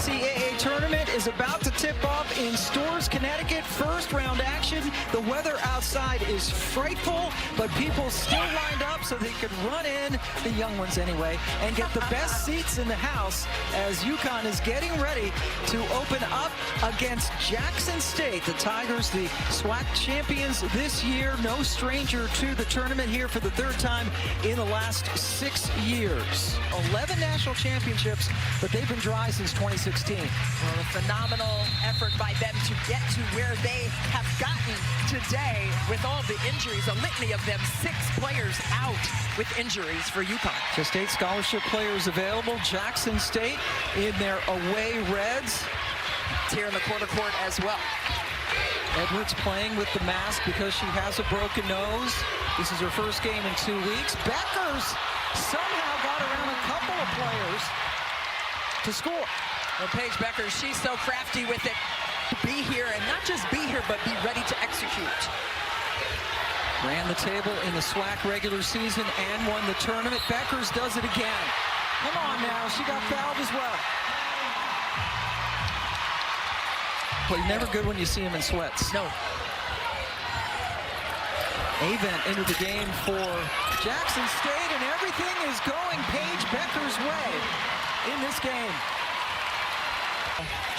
NCAA tournament is about to tip off in Storrs, Connecticut. First round action. The weather outside is frightful, but people still lined up so they could run in, the young ones anyway, and get the best seats in the house as UConn is getting ready to open up against Jackson State. The Tigers, the SWAC champions this year, no stranger to the tournament here for the third time in the last 6 years. 11 national championships, but they've been dry since 2016. Well, a phenomenal effort by them to get to where they have gotten today with all the injuries, a litany of them, 6 players out with injuries for UConn. Just 8 scholarship players available. Jackson State in their away reds. It's here in the quarter court as well. Edwards playing with the mask because she has a broken nose. This is her first game in 2 weeks. Beckers somehow got around a couple of players to score. Well, Paige Beckers, she's so crafty with it. Be here, and not just be here, but be ready to execute. Ran the table in the SWAC regular season and won the tournament. Beckers does it again. Come on now, she got fouled as well. But never good when you see him in sweats. No. Avent into the game for Jackson State, and everything is going Paige Beckers' way in this game.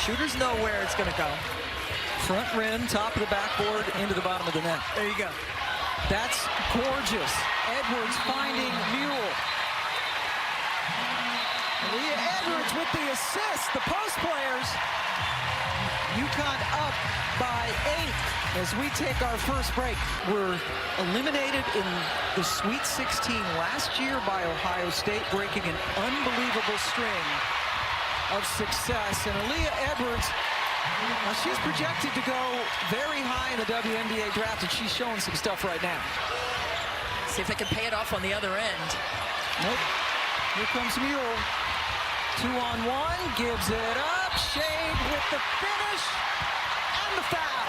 Shooters know where it's going to go. Front rim, top of the backboard, into the bottom of the net. There you go. That's gorgeous. Edwards finding Mule. Leah Edwards with the assist. The post players. UConn up by 8 as we take our first break. We're eliminated in the Sweet 16 last year by Ohio State, breaking an unbelievable string of success. And Leah Edwards, she's projected to go very high in the WNBA draft, and she's showing some stuff right now. See if they can pay it off on the other end. Nope. Here comes Mule. 2-on-1, gives it up. Shade with the finish and the foul.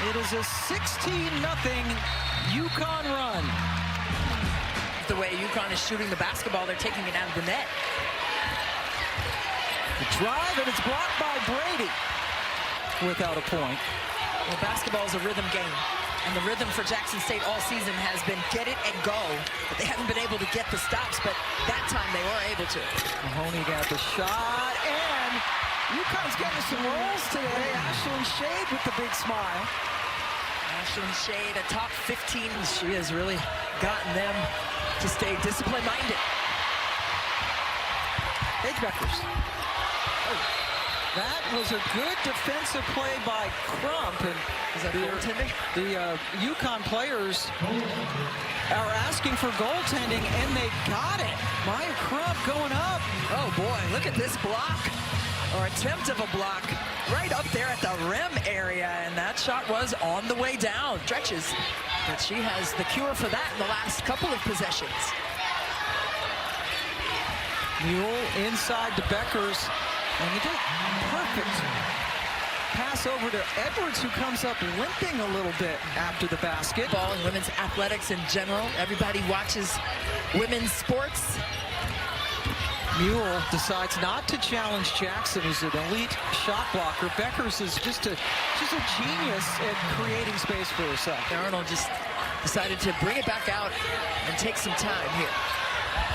It is a 16-0 UConn run. The way UConn is shooting the basketball, they're taking it out of the net. The drive, and it's blocked by Brady without a point. Well, basketball is a rhythm game, and the rhythm for Jackson State all season has been get it and go. But they haven't been able to get the stops, but that time they were able to. Mahoney got the shot, and UConn's getting some rolls today. Ashlyn Shade with the big smile. Ashlyn Shade, a top 15. She has really gotten them to stay discipline-minded. Paige Beckers. Oh, that was a good defensive play by Crump. And is that goaltending? The UConn players are asking for goaltending, and they got it. Maya Crump going up. Oh boy, look at this block, or attempt of a block, right up there at the rim area, and that shot was on the way down. Stretches, but she has the cure for that in the last couple of possessions. Mule inside to Beckers, and he did perfect pass over to Edwards, who comes up limping a little bit after the basket. Ball and women's athletics in general. Everybody watches women's sports. Mule decides not to challenge Jackson, who's an elite shot blocker. Beckers is just a genius at creating space for herself. Arnold just decided to bring it back out and take some time here.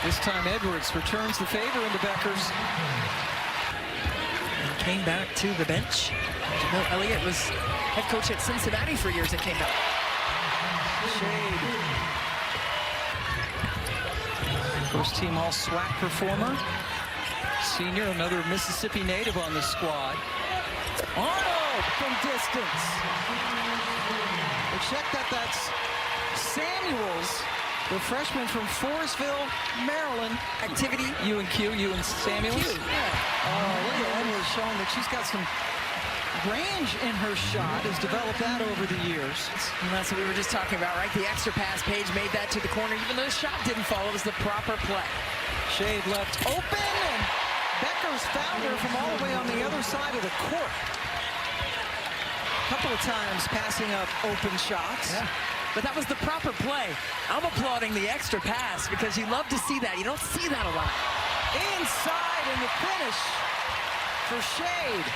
This time Edwards returns the favor into Beckers. And came back to the bench. Jamil Elliott was head coach at Cincinnati for years and came back. Shade. First team all SWAC performer. Senior, another Mississippi native on the squad. Arnold from distance. But check that, that's Samuels, the freshman from Forestville, Maryland. Activity. UNQ, Samuels. Yeah. Oh, look at Edwards showing that she's got some range in her shot, has developed that over the years. And that's what we were just talking about, right? The extra pass, Paige made that to the corner, even though the shot didn't fall. It was the proper play. Shade left open, and Beckers found her from all the way on the other side of the court. A couple of times passing up open shots. Yeah. but that was the proper play. I'm applauding the extra pass because you love to see that. You don't see that a lot. Inside in the finish for Shade.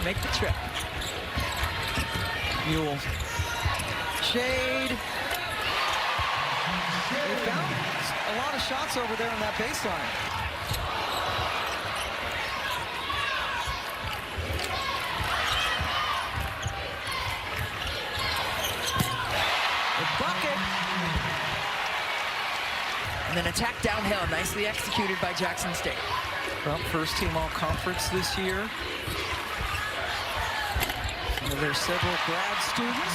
Make the trip. Mule. Shade. They found a lot of shots over there on that baseline. The bucket. And then attack downhill, nicely executed by Jackson State. Well, first team all-conference this year. One of their several grad students.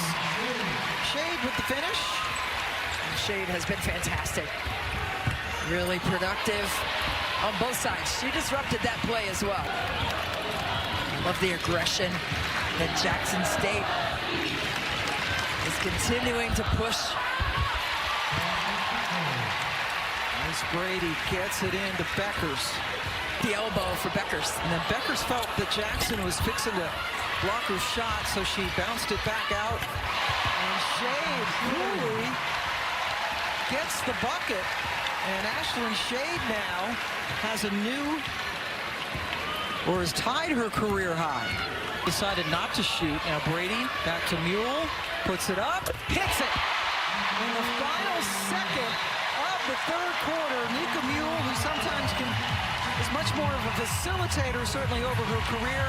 Shade with the finish. Shade has been fantastic. Really productive on both sides. She disrupted that play as well. Love the aggression that Jackson State is continuing to push. As Brady gets it into Beckers. The elbow for Beckers. And then Beckers felt that Jackson was fixing to block her shot, so she bounced it back out. And Shade coolly gets the bucket. And Ashlyn Shade now has a new, or has tied her career high. Decided not to shoot. Now Brady back to Mule, puts it up, hits it. In the final second of the third quarter, Nika Mule, who sometimes is much more of a facilitator, certainly over her career,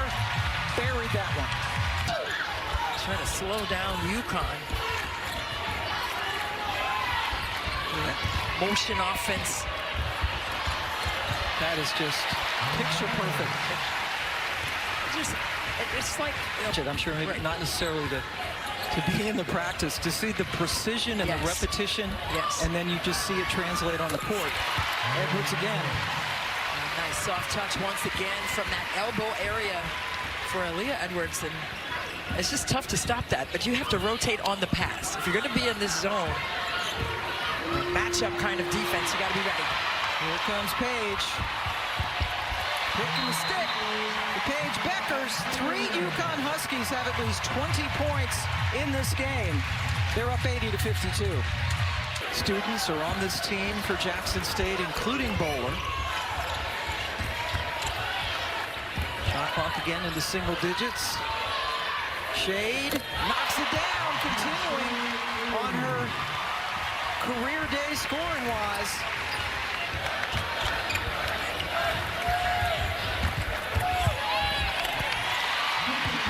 buried that one. Trying to slow down UConn. Motion offense. That is just picture perfect. It's like, I'm sure maybe right. not necessarily to be in the practice, to see the precision and Yes. the repetition, Yes. and then you just see it translate on the court. Edwards again. Nice soft touch once again from that elbow area for Aaliyah Edwards. And it's just tough to stop that, but you have to rotate on the pass. If you're going to be in this zone, matchup kind of defense, you got to be ready. Here comes Paige. Picking the stick. Paige Beckers. 3 UConn Huskies have at least 20 points in this game. They're up 80-52. Students are on this team for Jackson State, including Bowler. Shot clock again into single digits. Shade knocks it down, continuing on her career day scoring-wise.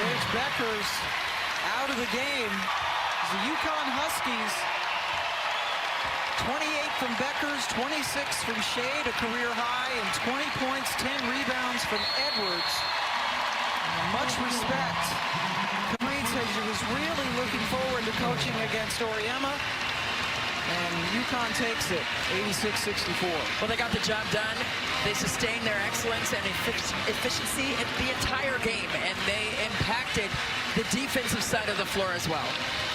Paige Beckers out of the game. The UConn Huskies, 28 from Beckers, 26 from Shade, a career high, and 20 points, 10 rebounds from Edwards. Much respect. Green says she was really looking forward to coaching against Oriema. And UConn takes it, 86-64. Well, they got the job done. They sustained their excellence and efficiency in the entire game, and they impacted the defensive side of the floor as well.